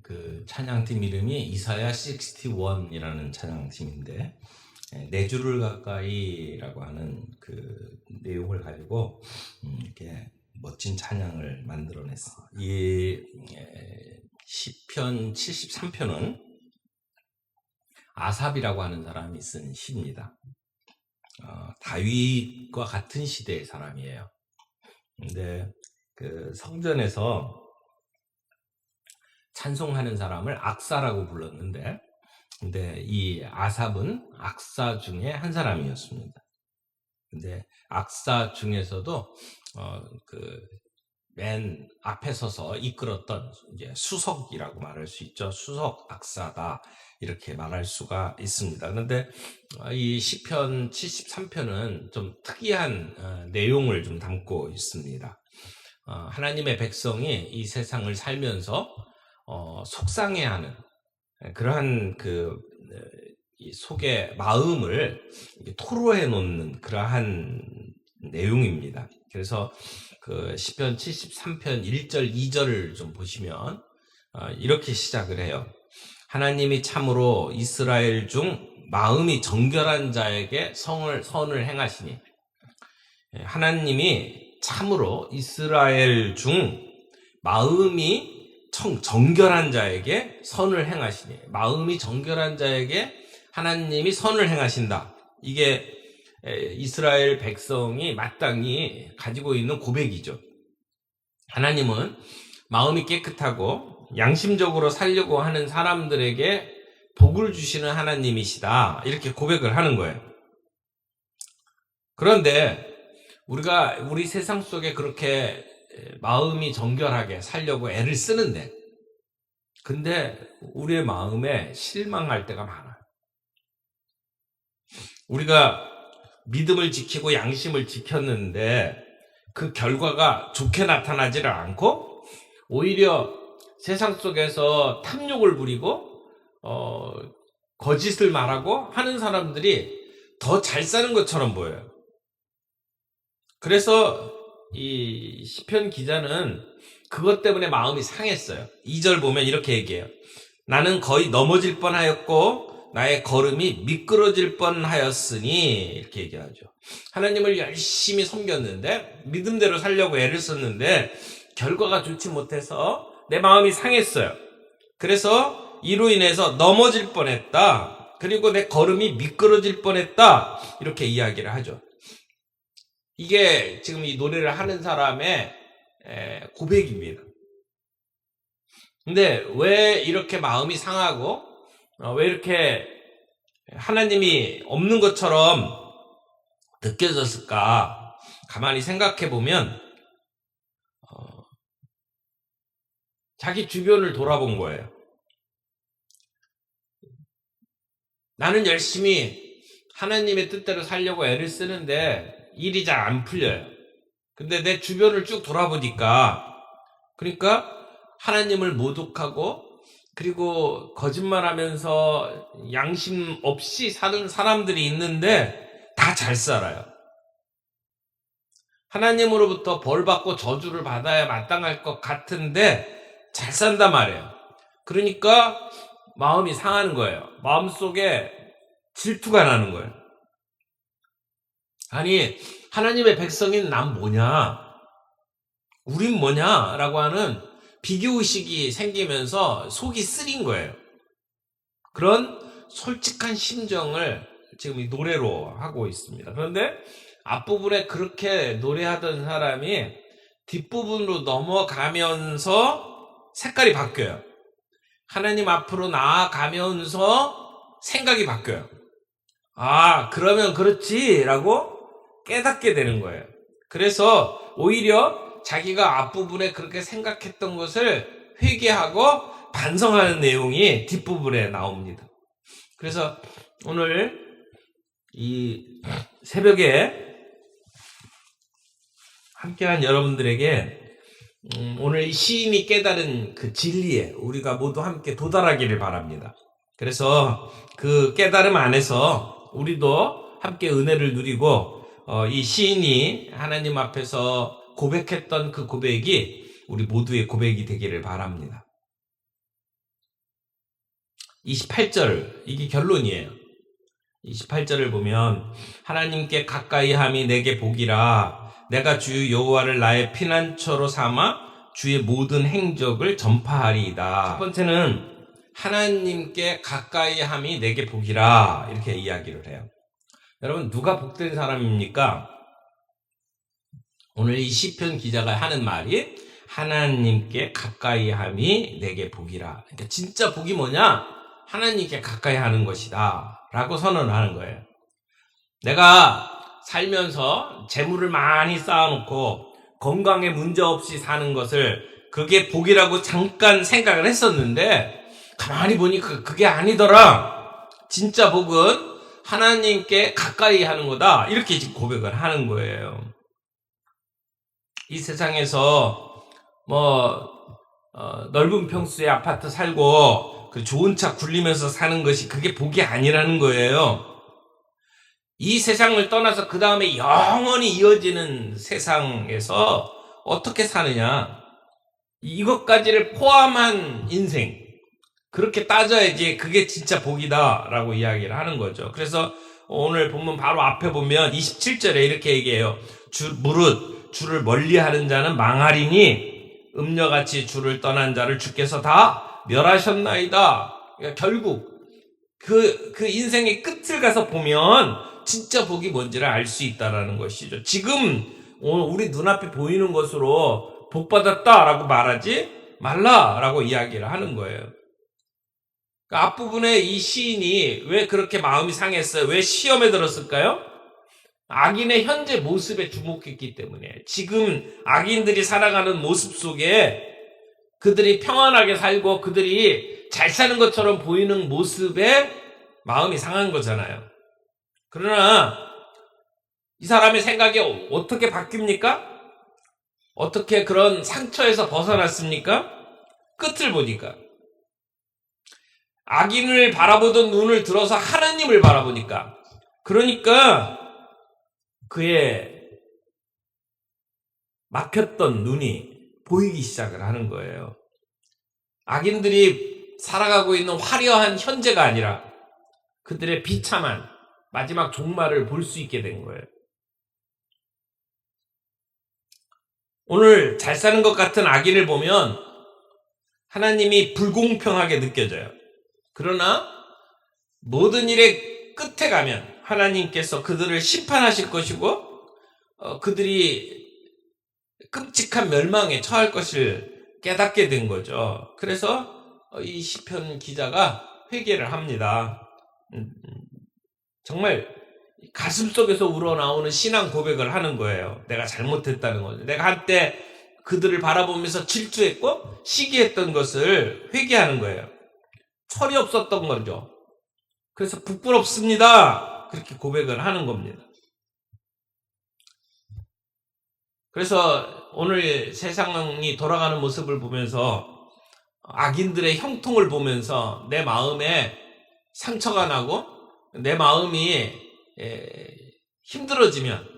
그 찬양팀 이름이 이사야 61이라는 찬양팀인데, 네 줄을 가까이라고 하는 그 내용을 가지고 이렇게 멋진 찬양을 만들어냈어요. 이 시편 73편은 아삽이라고 하는 사람이 쓴 시입니다. 다윗과 같은 시대의 사람이에요. 근데 그 성전에서 찬송하는 사람을 악사라고 불렀는데, 근데 이 아삽은 악사 중에 한 사람이었습니다. 근데 악사 중에서도 그 맨 앞에 서서 이끌었던 이제 수석이라고 말할 수 있죠. 수석 악사다, 이렇게 말할 수가 있습니다. 그런데 이 시편 73편은 좀 특이한 내용을 좀 담고 있습니다. 하나님의 백성이 이 세상을 살면서 속상해하는 그러한 이 속의 마음을 토로해 놓는 그러한 내용입니다. 그래서 그 시편 73편 1절 2절을 좀 보시면 이렇게 시작을 해요. 하나님이 참으로 이스라엘 중 마음이 정결한 자에게 선을 행하시니. 하나님이 참으로 이스라엘 중 마음이 정결한 자에게 선을 행하시니. 마음이 정결한 자에게 하나님이 선을 행하신다. 이게 이스라엘 백성이 마땅히 가지고 있는 고백이죠. 하나님은 마음이 깨끗하고 양심적으로 살려고 하는 사람들에게 복을 주시는 하나님이시다, 이렇게 고백을 하는 거예요. 그런데 우리 세상 속에 그렇게 마음이 정결하게 살려고 애를 쓰는데, 근데 우리의 마음에 실망할 때가 많아요. 우리가 믿음을 지키고 양심을 지켰는데 그 결과가 좋게 나타나지를 않고 오히려 세상 속에서 탐욕을 부리고 거짓을 말하고 하는 사람들이 더 잘 사는 것처럼 보여요. 그래서 이 시편 기자는 그것 때문에 마음이 상했어요. 2절 보면 이렇게 얘기해요. 나는 거의 넘어질 뻔하였고 나의 걸음이 미끄러질 뻔하였으니, 이렇게 얘기하죠. 하나님을 열심히 섬겼는데, 믿음대로 살려고 애를 썼는데 결과가 좋지 못해서 내 마음이 상했어요. 그래서 이로 인해서 넘어질 뻔했다, 그리고 내 걸음이 미끄러질 뻔했다, 이렇게 이야기를 하죠. 이게 지금 이 노래를 하는 사람의 고백입니다. 근데 왜 이렇게 마음이 상하고 왜 이렇게 하나님이 없는 것처럼 느껴졌을까? 가만히 생각해 보면 자기 주변을 돌아본 거예요. 나는 열심히 하나님의 뜻대로 살려고 애를 쓰는데 일이 잘 안 풀려요. 근데 내 주변을 쭉 돌아보니까, 그러니까 하나님을 모독하고 그리고 거짓말하면서 양심 없이 사는 사람들이 있는데 다 잘 살아요. 하나님으로부터 벌받고 저주를 받아야 마땅할 것 같은데 잘 산단 말이에요. 그러니까 마음이 상하는 거예요. 마음속에 질투가 나는 거예요. 아니, 하나님의 백성인 난 뭐냐? 우린 뭐냐? 라고 하는 비교의식이 생기면서 속이 쓰린 거예요. 그런 솔직한 심정을 지금 이 노래로 하고 있습니다. 그런데 앞부분에 그렇게 노래하던 사람이 뒷부분으로 넘어가면서 색깔이 바뀌어요. 하나님 앞으로 나아가면서 생각이 바뀌어요. 아, 그러면 그렇지 라고 깨닫게 되는 거예요. 그래서 오히려 자기가 앞부분에 그렇게 생각했던 것을 회개하고 반성하는 내용이 뒷부분에 나옵니다. 그래서 오늘 이 새벽에 함께한 여러분들에게 오늘 이 시인이 깨달은 그 진리에 우리가 모두 함께 도달하기를 바랍니다. 그래서 그 깨달음 안에서 우리도 함께 은혜를 누리고 이 시인이 하나님 앞에서 고백했던 그 고백이 우리 모두의 고백이 되기를 바랍니다. 28절, 이게 결론이에요. 28절을 보면 하나님께 가까이 함이 내게 복이라. 내가 주 여호와를 나의 피난처로 삼아 주의 모든 행적을 전파하리이다. 첫 번째는 하나님께 가까이 함이 내게 복이라, 이렇게 이야기를 해요. 여러분, 누가 복된 사람입니까? 오늘 이 시편 기자가 하는 말이 하나님께 가까이 함이 내게 복이라. 그러니까 진짜 복이 뭐냐? 하나님께 가까이 하는 것이다 라고 선언하는 거예요. 내가 살면서 재물을 많이 쌓아놓고 건강에 문제없이 사는 것을 그게 복이라고 잠깐 생각을 했었는데 가만히 보니까 그게 아니더라. 진짜 복은 하나님께 가까이 하는 거다, 이렇게 지금 고백을 하는 거예요. 이 세상에서 넓은 평수의 아파트 살고 좋은 차 굴리면서 사는 것이 그게 복이 아니라는 거예요. 이 세상을 떠나서 그 다음에 영원히 이어지는 세상에서 어떻게 사느냐, 이것까지를 포함한 인생, 그렇게 따져야지 그게 진짜 복이다 라고 이야기를 하는 거죠. 그래서 오늘 본문 바로 앞에 보면 27절에 이렇게 얘기해요. 무릇 주를 멀리하는 자는 망하리니 음녀같이 주를 떠난 자를 주께서 다 멸하셨나이다. 그러니까 결국 그 인생의 끝을 가서 보면 진짜 복이 뭔지를 알 수 있다라는 것이죠. 지금 오늘 우리 눈앞에 보이는 것으로 복 받았다라고 말하지 말라라고 이야기를 하는 거예요. 그러니까 앞부분에 이 시인이 왜 그렇게 마음이 상했어요? 왜 시험에 들었을까요? 악인의 현재 모습에 주목했기 때문에. 지금 악인들이 살아가는 모습 속에 그들이 평안하게 살고 그들이 잘 사는 것처럼 보이는 모습에 마음이 상한 거잖아요. 그러나 이 사람의 생각이 어떻게 바뀝니까? 어떻게 그런 상처에서 벗어났습니까? 끝을 보니까. 악인을 바라보던 눈을 들어서 하나님을 바라보니까. 그러니까 그의 막혔던 눈이 보이기 시작을 하는 거예요. 악인들이 살아가고 있는 화려한 현재가 아니라 그들의 비참한 마지막 종말을 볼 수 있게 된 거예요. 오늘 잘 사는 것 같은 악인을 보면 하나님이 불공평하게 느껴져요. 그러나 모든 일의 끝에 가면 하나님께서 그들을 심판하실 것이고 그들이 끔찍한 멸망에 처할 것을 깨닫게 된 거죠. 그래서 이 시편 기자가 회개를 합니다. 정말 가슴속에서 우러나오는 신앙 고백을 하는 거예요. 내가 잘못했다는 거죠. 내가 한때 그들을 바라보면서 질투했고 시기했던 것을 회개하는 거예요. 철이 없었던 거죠. 그래서 부끄럽습니다, 그렇게 고백을 하는 겁니다. 그래서 오늘 세상이 돌아가는 모습을 보면서 악인들의 형통을 보면서 내 마음에 상처가 나고 내 마음이 힘들어지면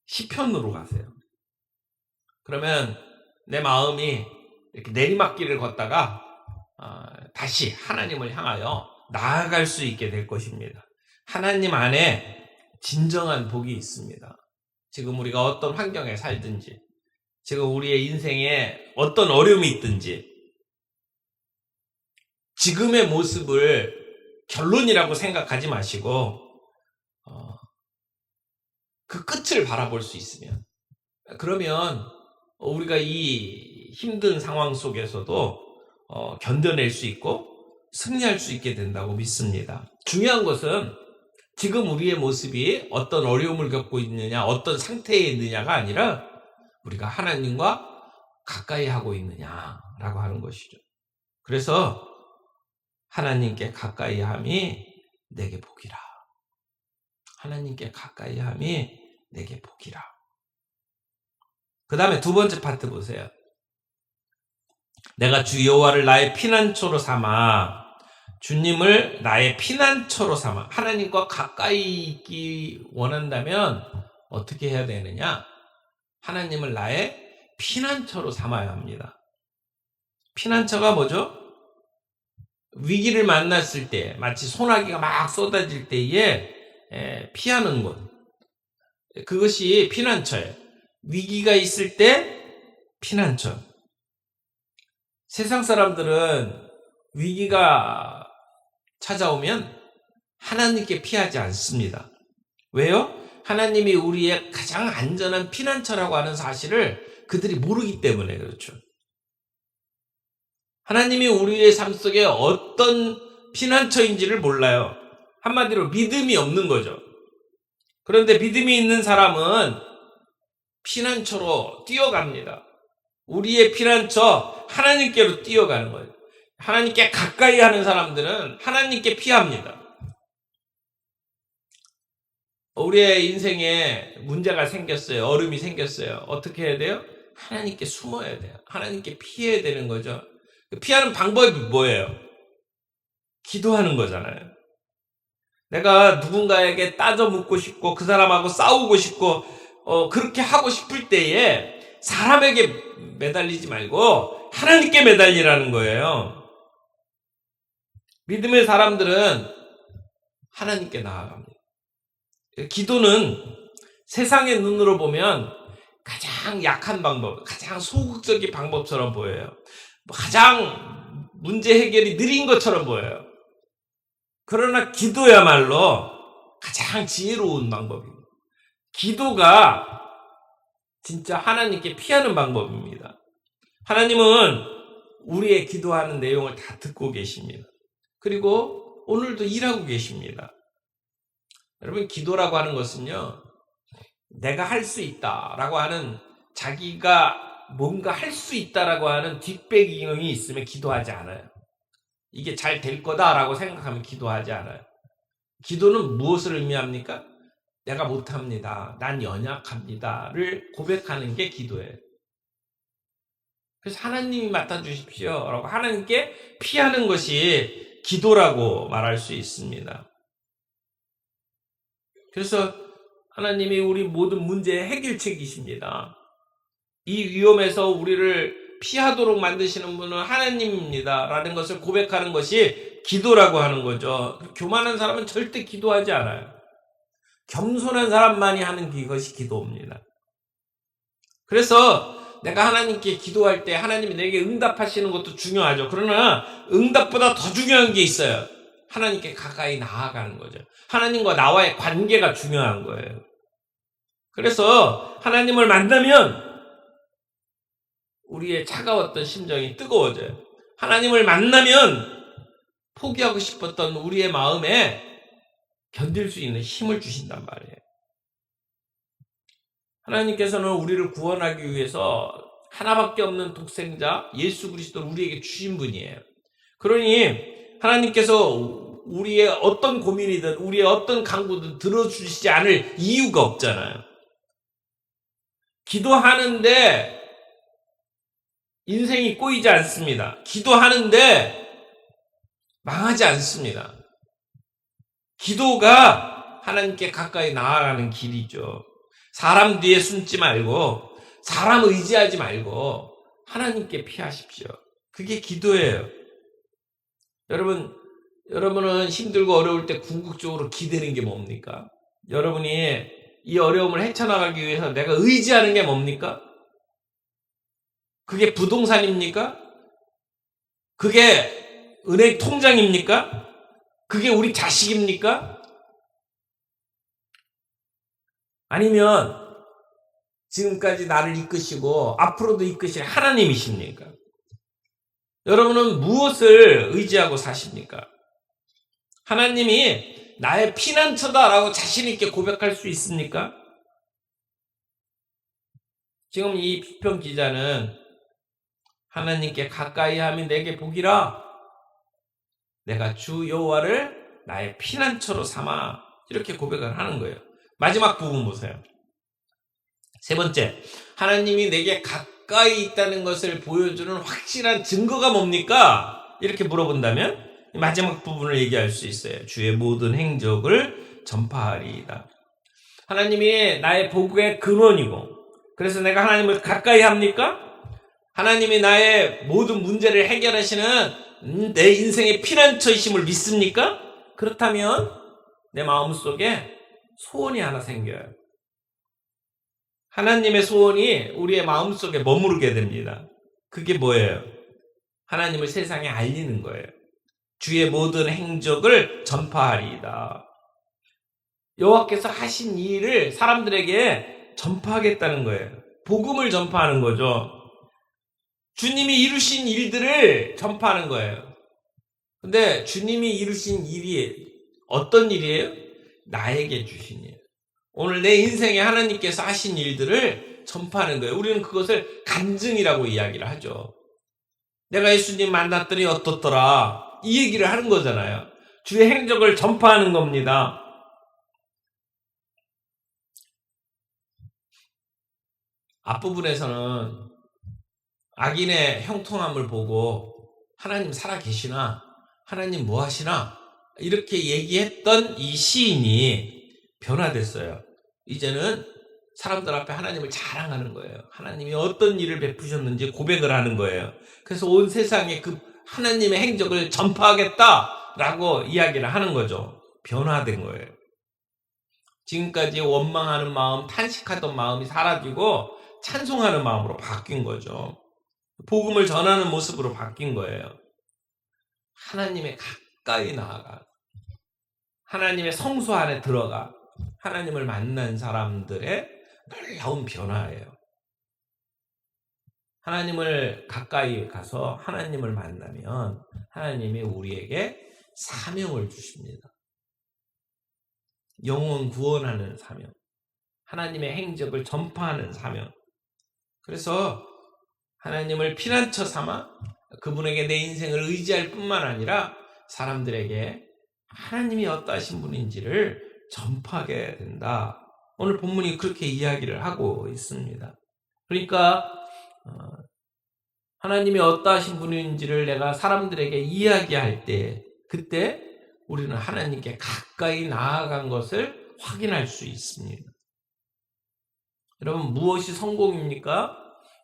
시편으로 가세요. 그러면 내 마음이 이렇게 내리막길을 걷다가 다시 하나님을 향하여 나아갈 수 있게 될 것입니다. 하나님 안에 진정한 복이 있습니다. 지금 우리가 어떤 환경에 살든지, 지금 우리의 인생에 어떤 어려움이 있든지, 지금의 모습을 결론이라고 생각하지 마시고 그 끝을 바라볼 수 있으면, 그러면 우리가 이 힘든 상황 속에서도 견뎌낼 수 있고 승리할 수 있게 된다고 믿습니다. 중요한 것은 지금 우리의 모습이 어떤 어려움을 겪고 있느냐, 어떤 상태에 있느냐가 아니라 우리가 하나님과 가까이 하고 있느냐라고 하는 것이죠. 그래서 하나님께 가까이 함이 내게 복이라. 하나님께 가까이 함이 내게 복이라. 그 다음에 두 번째 파트 보세요. 내가 주 여호와를 나의 피난처로 삼아, 주님을 나의 피난처로 삼아. 하나님과 가까이 있기 원한다면 어떻게 해야 되느냐? 하나님을 나의 피난처로 삼아야 합니다. 피난처가 뭐죠? 위기를 만났을 때, 마치 소나기가 막 쏟아질 때에 피하는 곳. 그것이 피난처예요. 위기가 있을 때 피난처. 세상 사람들은 위기가 찾아오면 하나님께 피하지 않습니다. 왜요? 하나님이 우리의 가장 안전한 피난처라고 하는 사실을 그들이 모르기 때문에 그렇죠. 하나님이 우리의 삶 속에 어떤 피난처인지를 몰라요. 한마디로 믿음이 없는 거죠. 그런데 믿음이 있는 사람은 피난처로 뛰어갑니다. 우리의 피난처 하나님께로 뛰어가는 거예요. 하나님께 가까이 하는 사람들은 하나님께 피합니다. 우리의 인생에 문제가 생겼어요. 얼음이 생겼어요. 어떻게 해야 돼요? 하나님께 숨어야 돼요. 하나님께 피해야 되는 거죠. 피하는 방법이 뭐예요? 기도하는 거잖아요. 내가 누군가에게 따져 묻고 싶고 그 사람하고 싸우고 싶고 그렇게 하고 싶을 때에 사람에게 매달리지 말고 하나님께 매달리라는 거예요. 믿음의 사람들은 하나님께 나아갑니다. 기도는 세상의 눈으로 보면 가장 약한 방법, 가장 소극적인 방법처럼 보여요. 가장 문제 해결이 느린 것처럼 보여요. 그러나 기도야말로 가장 지혜로운 방법입니다. 기도가 진짜 하나님께 피하는 방법입니다. 하나님은 우리의 기도하는 내용을 다 듣고 계십니다. 그리고 오늘도 일하고 계십니다. 여러분, 기도라고 하는 것은요, 내가 할 수 있다라고 하는, 자기가 뭔가 할 수 있다라고 하는 뒷배경이 있으면 기도하지 않아요. 이게 잘 될 거다라고 생각하면 기도하지 않아요. 기도는 무엇을 의미합니까? 내가 못합니다. 난 연약합니다를 고백하는 게 기도예요. 그래서 하나님이 맡아주십시오 라고 하나님께 피하는 것이 기도라고 말할 수 있습니다. 그래서 하나님이 우리 모든 문제의 해결책이십니다. 이 위험에서 우리를 피하도록 만드시는 분은 하나님입니다 라는 것을 고백하는 것이 기도라고 하는 거죠. 교만한 사람은 절대 기도하지 않아요. 겸손한 사람만이 하는 것이 기도입니다. 그래서 내가 하나님께 기도할 때 하나님이 내게 응답하시는 것도 중요하죠. 그러나 응답보다 더 중요한 게 있어요. 하나님께 가까이 나아가는 거죠. 하나님과 나와의 관계가 중요한 거예요. 그래서 하나님을 만나면 우리의 차가웠던 심정이 뜨거워져요. 하나님을 만나면 포기하고 싶었던 우리의 마음에 견딜 수 있는 힘을 주신단 말이에요. 하나님께서는 우리를 구원하기 위해서 하나밖에 없는 독생자 예수 그리스도를 우리에게 주신 분이에요. 그러니 하나님께서 우리의 어떤 고민이든 우리의 어떤 간구든 들어주시지 않을 이유가 없잖아요. 기도하는데 인생이 꼬이지 않습니다. 기도하는데 망하지 않습니다. 기도가 하나님께 가까이 나아가는 길이죠. 사람 뒤에 숨지 말고 사람 의지하지 말고 하나님께 피하십시오. 그게 기도예요. 여러분은 힘들고 어려울 때 궁극적으로 기대는 게 뭡니까? 여러분이 이 어려움을 헤쳐나가기 위해서 내가 의지하는 게 뭡니까? 그게 부동산입니까? 그게 은행 통장입니까? 그게 우리 자식입니까? 아니면 지금까지 나를 이끄시고 앞으로도 이끄실 하나님이십니까? 여러분은 무엇을 의지하고 사십니까? 하나님이 나의 피난처다라고 자신 있게 고백할 수 있습니까? 지금 이 비평 기자는 하나님께 가까이 함이 내게 복이라, 내가 주 여호와를 나의 피난처로 삼아, 이렇게 고백을 하는 거예요. 마지막 부분 보세요. 세 번째, 하나님이 내게 가까이 있다는 것을 보여주는 확실한 증거가 뭡니까? 이렇게 물어본다면 마지막 부분을 얘기할 수 있어요. 주의 모든 행적을 전파하리이다. 하나님이 나의 복의 근원이고, 그래서 내가 하나님을 가까이 합니까? 하나님이 나의 모든 문제를 해결하시는 내 인생의 피난처이심을 믿습니까? 그렇다면 내 마음속에 소원이 하나 생겨요. 하나님의 소원이 우리의 마음속에 머무르게 됩니다. 그게 뭐예요? 하나님을 세상에 알리는 거예요. 주의 모든 행적을 전파하리이다. 여호와께서 하신 이 일을 사람들에게 전파하겠다는 거예요. 복음을 전파하는 거죠. 주님이 이루신 일들을 전파하는 거예요. 근데 주님이 이루신 일이 어떤 일이에요? 나에게 주신 일. 오늘 내 인생에 하나님께서 하신 일들을 전파하는 거예요. 우리는 그것을 간증이라고 이야기를 하죠. 내가 예수님 만났더니 어떻더라? 이 얘기를 하는 거잖아요. 주의 행적을 전파하는 겁니다. 앞부분에서는 악인의 형통함을 보고 하나님 살아계시나? 하나님 뭐 하시나? 이렇게 얘기했던 이 시인이 변화됐어요. 이제는 사람들 앞에 하나님을 자랑하는 거예요. 하나님이 어떤 일을 베푸셨는지 고백을 하는 거예요. 그래서 온 세상에 그 하나님의 행적을 전파하겠다라고 이야기를 하는 거죠. 변화된 거예요. 지금까지 원망하는 마음, 탄식하던 마음이 사라지고 찬송하는 마음으로 바뀐 거죠. 복음을 전하는 모습으로 바뀐 거예요. 하나님의 가까이 나아가, 하나님의 성소 안에 들어가 하나님을 만난 사람들의 놀라운 변화예요. 하나님을 가까이 가서 하나님을 만나면 하나님이 우리에게 사명을 주십니다. 영혼 구원하는 사명, 하나님의 행적을 전파하는 사명. 그래서 하나님을 피난처 삼아 그분에게 내 인생을 의지할 뿐만 아니라 사람들에게 하나님이 어떠하신 분인지를 전파하게 된다. 오늘 본문이 그렇게 이야기를 하고 있습니다. 그러니까 하나님이 어떠하신 분인지를 내가 사람들에게 이야기할 때 그때 우리는 하나님께 가까이 나아간 것을 확인할 수 있습니다. 여러분 무엇이 성공입니까?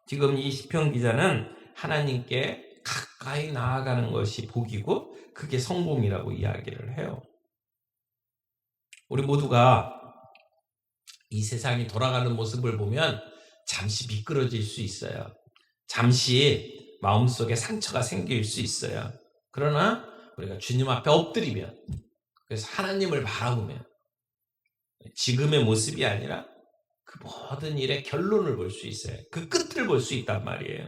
지금 이 시편 기자는 하나님께 가까이 나아가는 것이 복이고 그게 성공이라고 이야기를 해요. 우리 모두가 이 세상이 돌아가는 모습을 보면 잠시 미끄러질 수 있어요. 잠시 마음속에 상처가 생길 수 있어요. 그러나 우리가 주님 앞에 엎드리면 그래서 하나님을 바라보면 지금의 모습이 아니라 그 모든 일의 결론을 볼 수 있어요. 그 끝을 볼 수 있단 말이에요.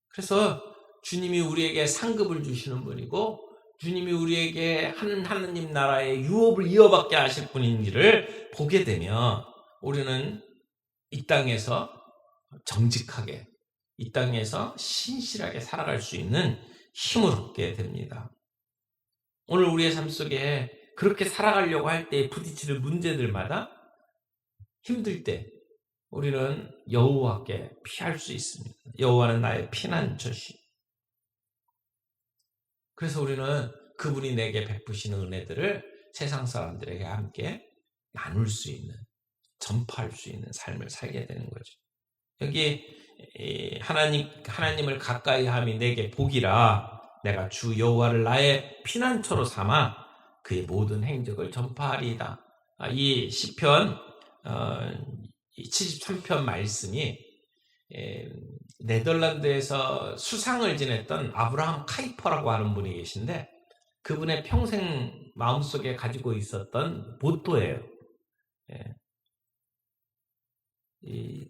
그래서 주님이 우리에게 상급을 주시는 분이고 주님이 우리에게 하나님 나라의 유업을 이어받게 하실 분인지를 보게 되면 우리는 이 땅에서 정직하게 이 땅에서 신실하게 살아갈 수 있는 힘을 얻게 됩니다. 오늘 우리의 삶 속에 그렇게 살아가려고 할 때 부딪히는 문제들마다 힘들 때 우리는 여호와께 피할 수 있습니다. 여호와는 나의 피난처시. 그래서 우리는 그분이 내게 베푸시는 은혜들을 세상 사람들에게 함께 나눌 수 있는, 전파할 수 있는 삶을 살게 되는 거죠. 여기 하나님을 가까이 함이 내게 복이라 내가 주 여호와를 나의 피난처로 삼아 그의 모든 행적을 전파하리이다. 이 시편 73편 말씀이 네덜란드에서 수상을 지냈던 아브라함 카이퍼라고 하는 분이 계신데 그분의 평생 마음속에 가지고 있었던 모토예요.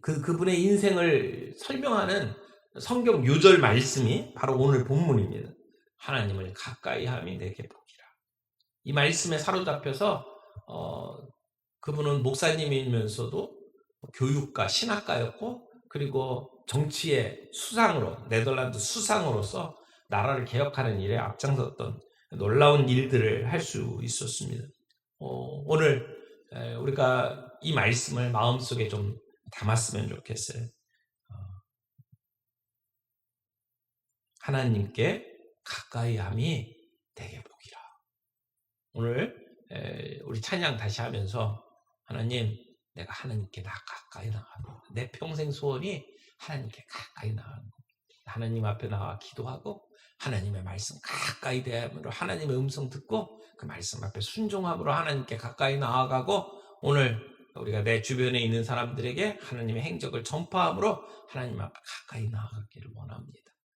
그분의 인생을 설명하는 성경 요절 말씀이 바로 오늘 본문입니다. 하나님을 가까이 함이 내게 복이라. 이 말씀에 사로잡혀서 그분은 목사님이면서도 교육가, 신학가였고 그리고 정치의 수상으로 네덜란드 수상으로서 나라를 개혁하는 일에 앞장섰던 놀라운 일들을 할 수 있었습니다. 오늘 우리가 이 말씀을 마음속에 좀 담았으면 좋겠어요. 하나님께 가까이 함이 되게 복이라. 오늘 우리 찬양 다시 하면서 하나님 내가 하나님께 가까이 나가고 내 평생 소원이 하나님께 가까이 나가는 거. 하나님 앞에 나와 기도하고 하나님의 말씀 가까이 대함으로 하나님의 음성 듣고 그 말씀 앞에 순종함으로 하나님께 가까이 나아가고 오늘 우리가 내 주변에 있는 사람들에게 하나님의 행적을 전파함으로 하나님 앞에 가까이 나아가기를 원합니다.